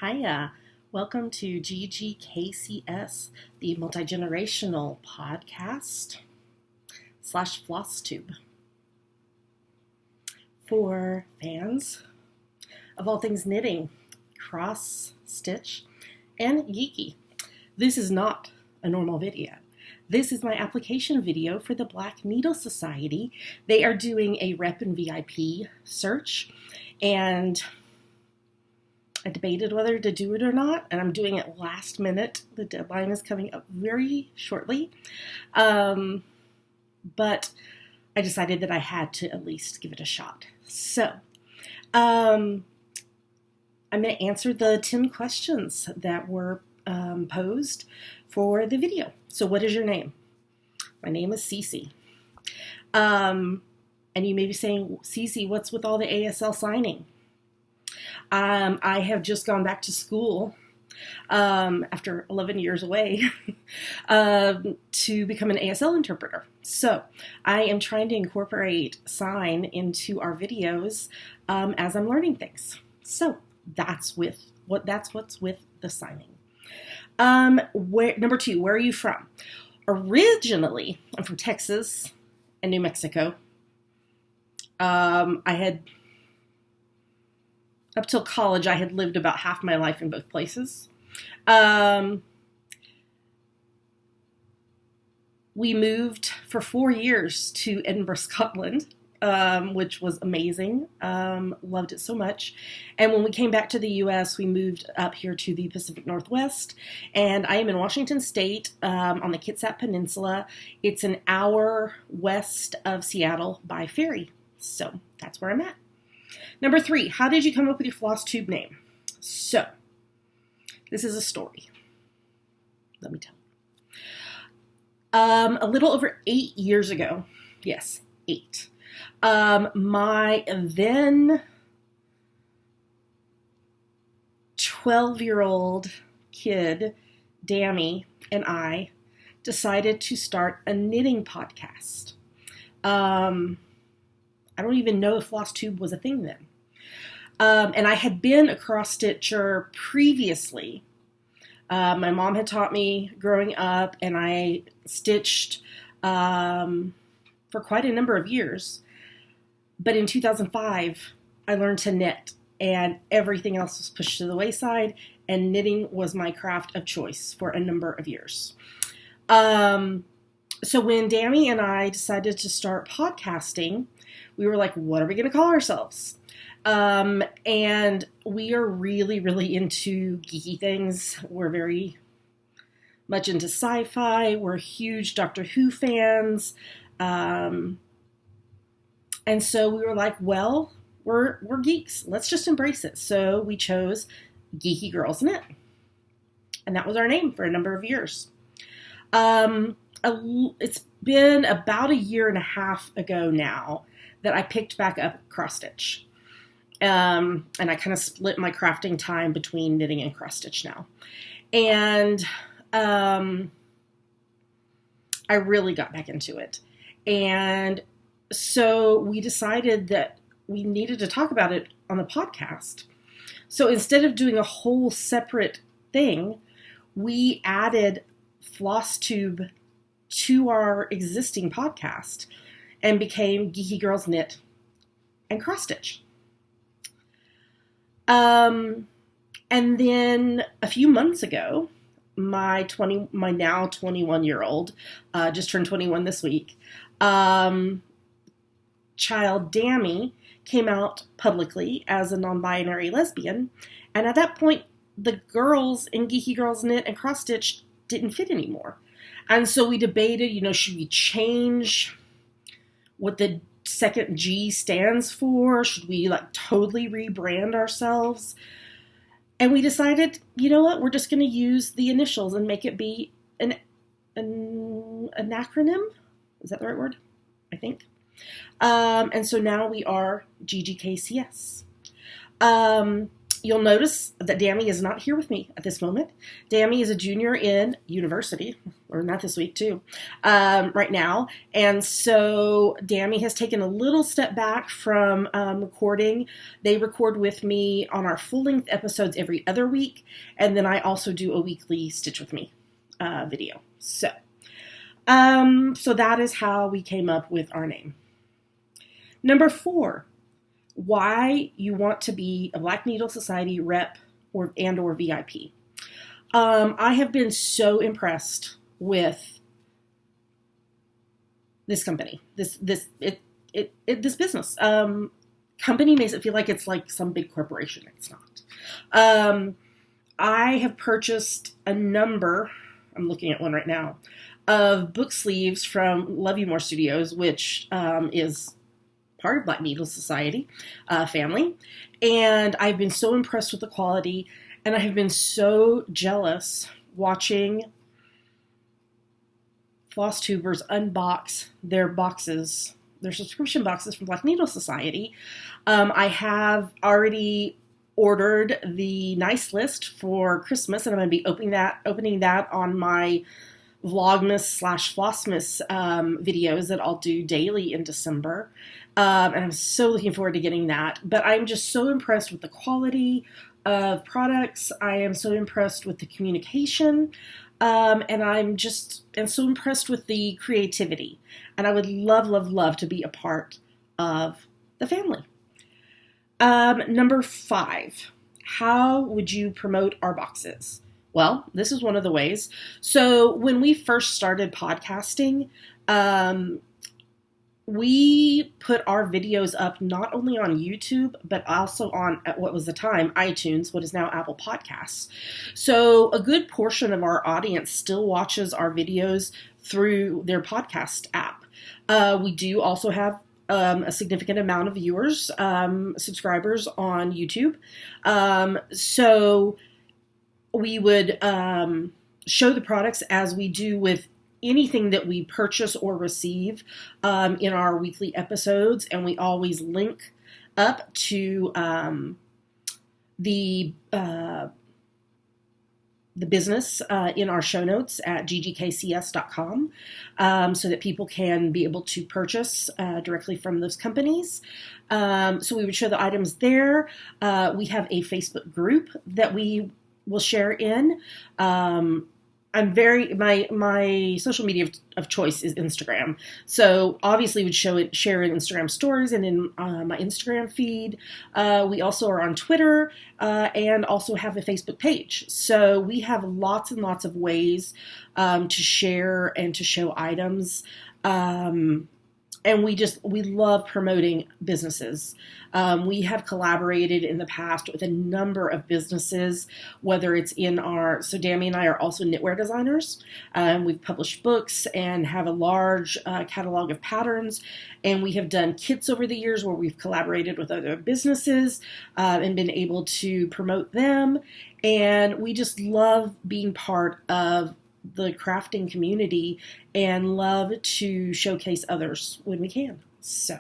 Hiya, welcome to GGKCS, the multi-generational podcast / FlossTube for fans of all things knitting, cross stitch, and geeky. This is not a normal video. This is my application video for the Black Needle Society. They are doing a rep and VIP search, and I debated whether to do it or not, and I'm doing it last minute. The deadline is coming up very shortly, but I decided that I had to at least give it a shot. So, I'm going to answer the 10 questions that were posed for the video. So what is your name? My name is Cece. And you may be saying, Cece, what's with all the ASL signing? I have just gone back to school after 11 years away to become an ASL interpreter. So I am trying to incorporate sign into our videos as I'm learning things. So that's what's with the signing. Number 2, where are you from? Originally, I'm from Texas and New Mexico. Up till college, I had lived about half my life in both places. We moved for 4 years to Edinburgh, Scotland, which was amazing. Loved it so much. And when we came back to the U.S., we moved up here to the Pacific Northwest. And I am in Washington State on the Kitsap Peninsula. It's an hour west of Seattle by ferry. So that's where I'm at. Number 3, how did you come up with your FlossTube name? So, this is a story. Let me tell you. A little over 8 years ago, yes, 8, my then 12-year-old kid, Dammy, and I decided to start a knitting podcast. I don't even know if FlossTube was a thing then. And I had been a cross-stitcher previously. My mom had taught me growing up, and I stitched for quite a number of years. But in 2005, I learned to knit, and everything else was pushed to the wayside, and knitting was my craft of choice for a number of years. So when Dammy and I decided to start podcasting, we were like, what are we going to call ourselves? And we are really, really into geeky things. We're very much into sci-fi. We're huge Doctor Who fans. And so we were like, well, we're geeks. Let's just embrace it. So we chose Geeky Girls Knit. And that was our name for a number of years. It's been about a year and a half ago now that I picked back up cross stitch. And I kind of split my crafting time between knitting and cross stitch now. And I really got back into it. And so we decided that we needed to talk about it on the podcast. So instead of doing a whole separate thing, we added FlossTube to our existing podcast and became Geeky Girls Knit and Cross Stitch. And then a few months ago, my now 21-year-old, just turned 21 this week, child Dammy came out publicly as a non-binary lesbian. And at that point, the girls in Geeky Girls Knit and Cross Stitch didn't fit anymore. And so we debated, should we change what the second G stands for? Should we totally rebrand ourselves? And we decided, you know what, we're just going to use the initials and make it be an acronym. Is that the right word? I think. And so now we are GGKCS. You'll notice that Dammy is not here with me at this moment. Dammy is a junior in university, or not this week too, right now. And so Dammy has taken a little step back from recording. They record with me on our full-length episodes every other week. And then I also do a weekly Stitch With Me video. So that is how we came up with our name. Number 4. Why you want to be a Black Needle Society rep or VIP. I have been so impressed with this company, this business. Company makes it feel like it's like some big corporation. It's not. I have purchased a number, I'm looking at one right now, of book sleeves from Love You More Studios, which is part of Black Needle Society family, and I've been so impressed with the quality, and I have been so jealous watching FlossTubers unbox their boxes, their subscription boxes from Black Needle Society. I have already ordered the nice list for Christmas, and I'm going to be opening that on my Vlogmas/Flossmas videos that I'll do daily in December. And I'm so looking forward to getting that. But I'm just so impressed with the quality of products. I am so impressed with the communication. And I'm so impressed with the creativity. And I would love, love, love to be a part of the family. Number 5, how would you promote our boxes? Well, this is one of the ways. So when we first started podcasting, we put our videos up not only on YouTube, but also on, at what was the time, iTunes, what is now Apple Podcasts. So a good portion of our audience still watches our videos through their podcast app. We do also have a significant amount of viewers, subscribers on YouTube. So we would show the products as we do with anything that we purchase or receive in our weekly episodes, and we always link up to the business in our show notes at ggkcs.com so that people can be able to purchase directly from those companies. So we would show the items there. We have a Facebook group that we will share in. My social media of choice is Instagram. So obviously we'd share in Instagram stories and in my Instagram feed. We also are on Twitter and also have a Facebook page. So we have lots and lots of ways to share and to show items. And we love promoting businesses. We have collaborated in the past with a number of businesses, whether it's so Dammy and I are also knitwear designers. We've published books and have a large catalog of patterns. And we have done kits over the years where we've collaborated with other businesses and been able to promote them. And we just love being part of the crafting community and love to showcase others when we can. So,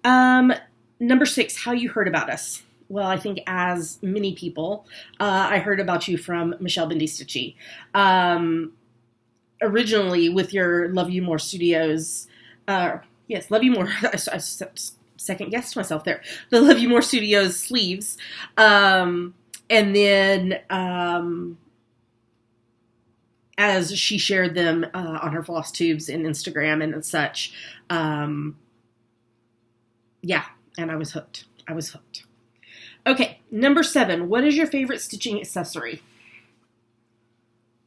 number 6, how you heard about us. Well, I think as many people, I heard about you from Michelle Bendy Stitchy. Originally with your Love You More Studios, yes, Love You More, I second guessed myself there, the Love You More Studios sleeves, and then, as she shared them on her FlossTubes and Instagram and such. Yeah, and I was hooked. Okay, number 7. What is your favorite stitching accessory?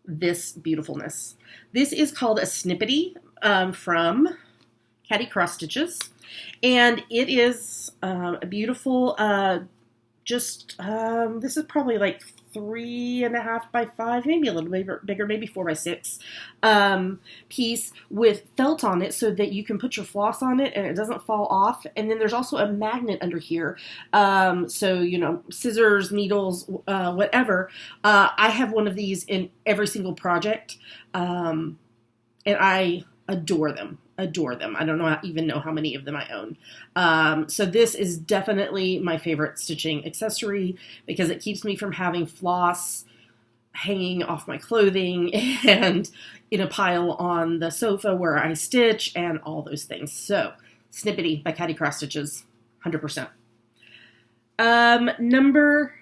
This beautifulness. This is called a Snippety from Caddy Cross Stitches. And it is a beautiful, this is probably like 3.5 by 5, maybe a little bigger, maybe 4 by 6 piece with felt on it so that you can put your floss on it and it doesn't fall off. And then there's also a magnet under here. So, scissors, needles, whatever. I have one of these in every single project. And I adore them. adore them. I don't even know how many of them I own. So this is definitely my favorite stitching accessory because it keeps me from having floss hanging off my clothing and in a pile on the sofa where I stitch and all those things. So Snippety by Catty Cross Stitches, 100%. Number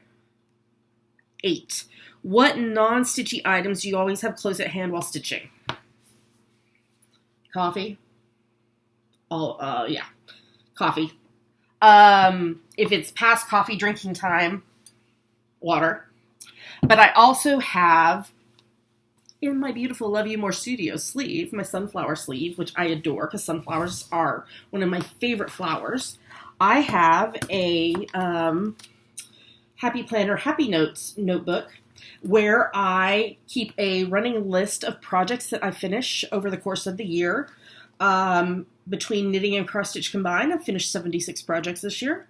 8. What non-stitchy items do you always have close at hand while stitching? Coffee. Oh, yeah. Coffee. If it's past coffee drinking time, water. But I also have, in my beautiful Love You More Studios sleeve, my sunflower sleeve, which I adore because sunflowers are one of my favorite flowers. I have a Happy Planner, Happy Notes notebook where I keep a running list of projects that I finish over the course of the year. Between knitting and cross stitch combined, I've finished 76 projects this year.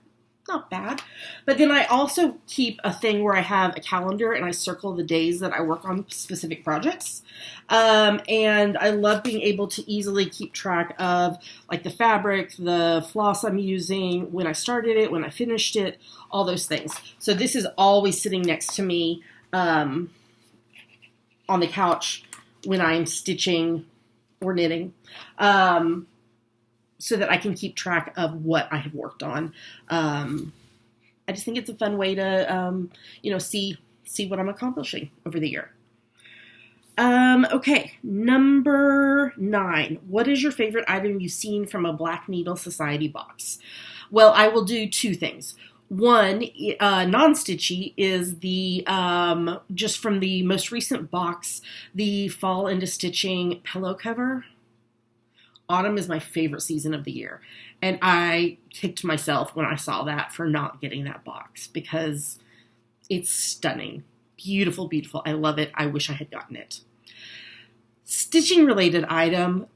Not bad. But then I also keep a thing where I have a calendar and I circle the days that I work on specific projects. And I love being able to easily keep track of like the fabric, the floss I'm using, when I started it, when I finished it, all those things. So this is always sitting next to me on the couch when I'm stitching or knitting. So that I can keep track of what I have worked on. I just think it's a fun way to, see what I'm accomplishing over the year. Okay, number 9. What is your favorite item you've seen from a Black Needle Society box? Well, I will do 2 things. One, non-stitchy is the, just from the most recent box, the Fall into Stitching pillow cover. Autumn is my favorite season of the year. And I kicked myself when I saw that for not getting that box because it's stunning. Beautiful, beautiful. I love it. I wish I had gotten it. Stitching related item,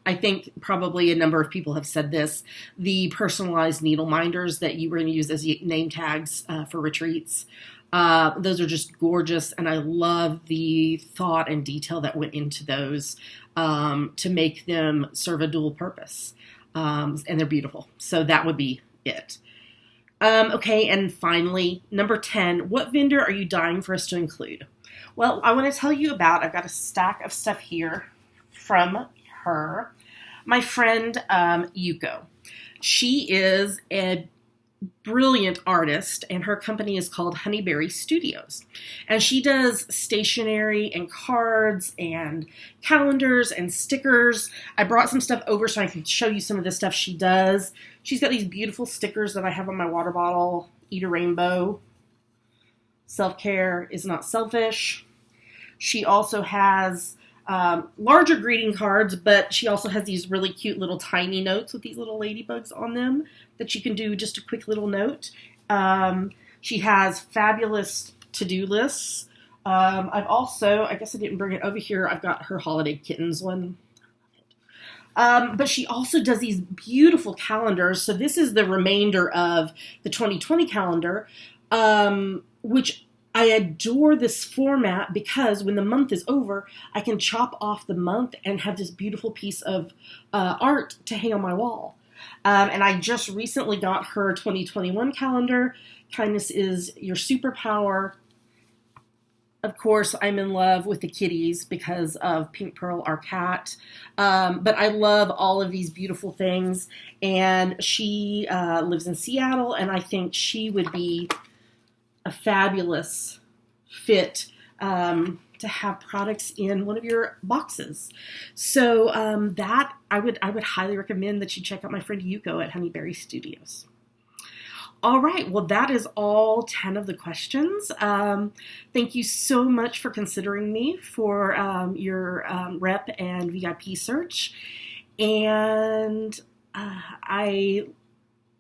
I think probably a number of people have said this, the personalized needle minders that you were going to use as name tags for retreats. Those are just gorgeous, and I love the thought and detail that went into those to make them serve a dual purpose. And they're beautiful. So that would be it. Okay, and finally, number 10, what vendor are you dying for us to include? Well, I want to tell you about, I've got a stack of stuff here from her. My friend, Yuko. She is a brilliant artist, and her company is called Honeyberry Studios. And she does stationery and cards and calendars and stickers. I brought some stuff over so I can show you some of the stuff she does. She's got these beautiful stickers that I have on my water bottle. Eat a rainbow. Self-care is not selfish. She also has larger greeting cards, but she also has these really cute little tiny notes with these little ladybugs on them that you can do just a quick little note. She has fabulous to-do lists. I've also, I guess I didn't bring it over here, I've got her holiday kittens one. But she also does these beautiful calendars. So this is the remainder of the 2020 calendar, which I adore this format because when the month is over, I can chop off the month and have this beautiful piece of art to hang on my wall. And I just recently got her 2021 calendar. Kindness is your superpower. Of course, I'm in love with the kitties because of Pink Pearl, our cat. But I love all of these beautiful things. And she lives in Seattle, and I think she would be a fabulous fit to have products in one of your boxes. So that I would highly recommend that you check out my friend Yuko at Honeyberry Studios. All right, well, that is all 10 of the questions. Thank you so much for considering me for your rep and VIP search. And I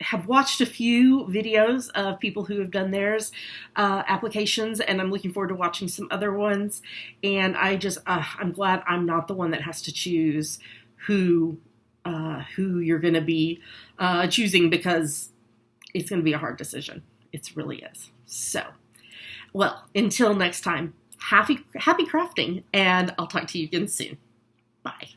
have watched a few videos of people who have done theirs applications, and I'm looking forward to watching some other ones. And I'm glad I'm not the one that has to choose who you're going to be choosing, because it's going to be a hard decision. It really is. So, well, until next time, happy crafting, and I'll talk to you again soon. Bye.